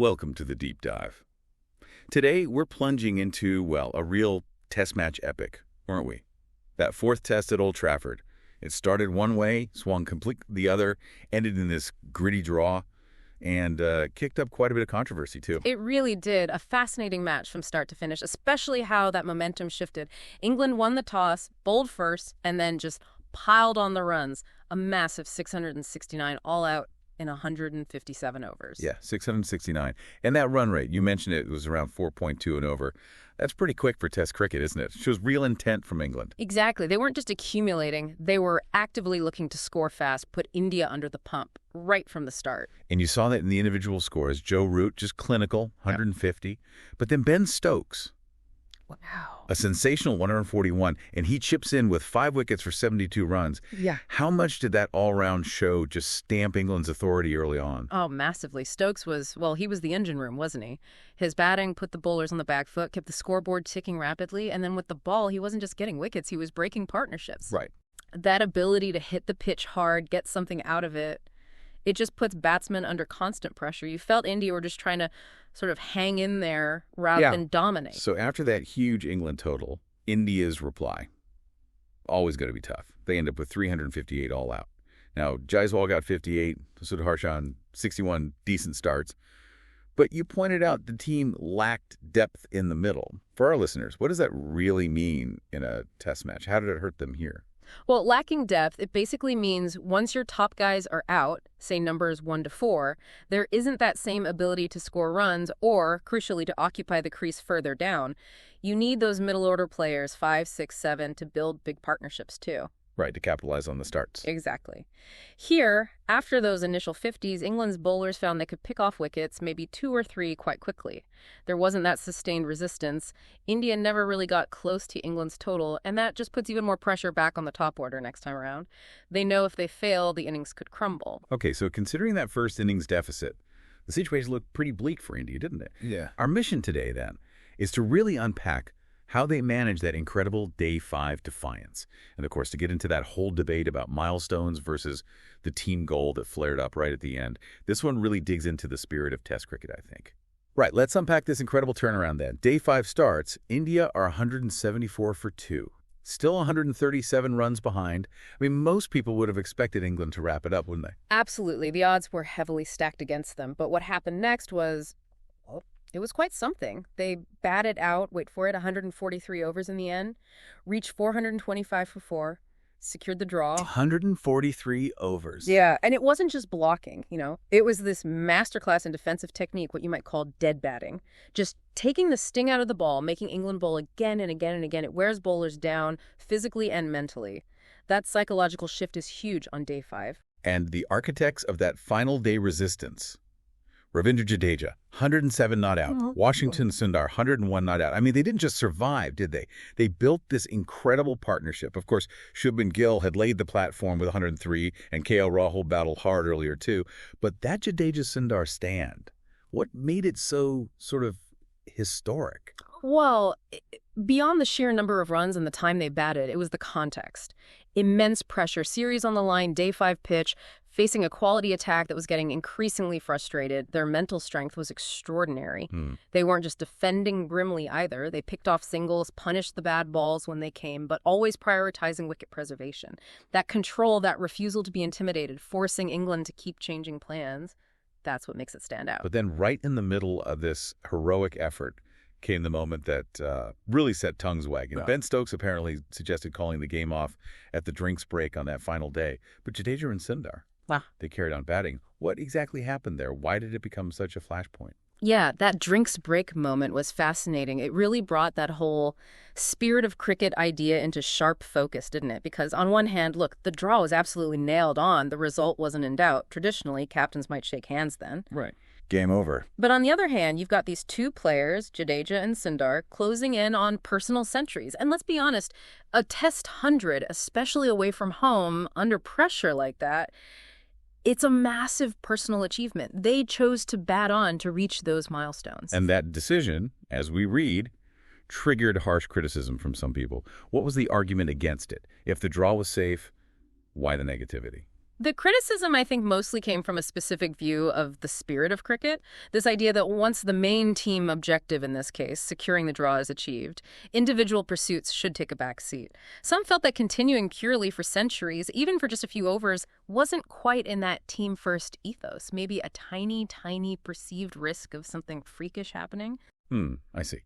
Welcome to the deep dive. Today, we're plunging into, well, a real test match epic, weren't we? That fourth test at Old Trafford. It started one way, swung completely the other, ended in this gritty draw, and kicked up quite a bit of controversy, too. It really did. A fascinating match from start to finish, especially how that momentum shifted. England won the toss, bowled first, and then just piled on the runs. A massive 669 all out in 157 overs. Yeah, 669. And that run rate, you mentioned it was around 4.2 and over. That's pretty quick for Test cricket, isn't it? It shows real intent from England. Exactly. They weren't just accumulating. They were actively looking to score fast, put India under the pump right from the start. And you saw that in the individual scores. Joe Root, just clinical, 150. Yep. But then Ben Stokes, wow, a sensational 141, and he chips in with 5 wickets for 72 runs. Yeah. How much did that all-round show just stamp England's authority early on? Oh, massively. Stokes was, well, he was the engine room, wasn't he? His batting put the bowlers on the back foot, kept the scoreboard ticking rapidly, and then with the ball, he wasn't just getting wickets, he was breaking partnerships. Right. That ability to hit the pitch hard, get something out of it, it just puts batsmen under constant pressure. You felt India were just trying to sort of hang in there rather than dominate. So after that huge England total, India's reply, always going to be tough. They end up with 358 all out. Now, Jaiswal got 58, Harshan 61 decent starts. But you pointed out the team lacked depth in the middle. For our listeners, what does that really mean in a test match? How did it hurt them here? Well, lacking depth, it basically means once your top guys are out, say numbers 1 to 4, there isn't that same ability to score runs or, crucially, to occupy the crease further down. You need those middle order players, 5, 6, 7, to build big partnerships too. Right, to capitalize on the starts. Exactly. Here, after those initial 50s, England's bowlers found they could pick off wickets, maybe 2 or 3 quite quickly. There wasn't that sustained resistance. India never really got close to England's total, and that just puts even more pressure back on the top order next time around. They know if they fail, the innings could crumble. Okay, so considering that first innings deficit, the situation looked pretty bleak for India, didn't it? Yeah. Our mission today, then, is to really unpack how they managed that incredible Day 5 defiance. And, of course, to get into that whole debate about milestones versus the team goal that flared up right at the end, this one really digs into the spirit of Test cricket, I think. Right, let's unpack this incredible turnaround then. Day 5 starts. India are 174 for 2. Still 137 runs behind. I mean, most people would have expected England to wrap it up, wouldn't they? Absolutely. The odds were heavily stacked against them. But what happened next was, it was quite something. They batted out, wait for it, 143 overs in the end, reached 425 for 4, secured the draw. 143 overs. Yeah, and it wasn't just blocking, It was this masterclass in defensive technique, what you might call dead batting. Just taking the sting out of the ball, making England bowl again and again and again. It wears bowlers down physically and mentally. That psychological shift is huge on Day 5. And the architects of that final day resistance, Ravindra Jadeja, 107 not out. Washington Sundar, 101 not out. I mean, they didn't just survive, did they? They built this incredible partnership. Of course, Shubman Gill had laid the platform with 103, and KL Rahul battled hard earlier too. But that Jadeja Sundar stand, what made it so sort of historic? Well, beyond the sheer number of runs and the time they batted, it was the context. Immense pressure, series on the line, Day 5 pitch, facing a quality attack that was getting increasingly frustrated. Their mental strength was extraordinary. They weren't just defending grimly either. They picked off singles, punished the bad balls when they came, but always prioritizing wicket preservation. That control, that refusal to be intimidated, forcing England to keep changing plans, that's what makes it stand out. But then right in the middle of this heroic effort came the moment that really set tongues wagging. Yeah. Ben Stokes apparently suggested calling the game off at the drinks break on that final day. But Jadeja and Sundar, they carried on batting. What exactly happened there? Why did it become such a flashpoint? Yeah, that drinks break moment was fascinating. It really brought that whole spirit of cricket idea into sharp focus, didn't it? Because on one hand, look, the draw was absolutely nailed on. The result wasn't in doubt. Traditionally, captains might shake hands then. Right. Game over. But on the other hand, you've got these two players, Jadeja and Sundar, closing in on personal centuries. And let's be honest, a Test 100, especially away from home, under pressure like that, it's a massive personal achievement. They chose to bat on to reach those milestones. And that decision, as we read, triggered harsh criticism from some people. What was the argument against it? If the draw was safe, why the negativity? The criticism, I think, mostly came from a specific view of the spirit of cricket, this idea that once the main team objective in this case, securing the draw, is achieved, individual pursuits should take a back seat. Some felt that continuing purely for centuries, even for just a few overs, wasn't quite in that team-first ethos, maybe a tiny, tiny perceived risk of something freakish happening. I see.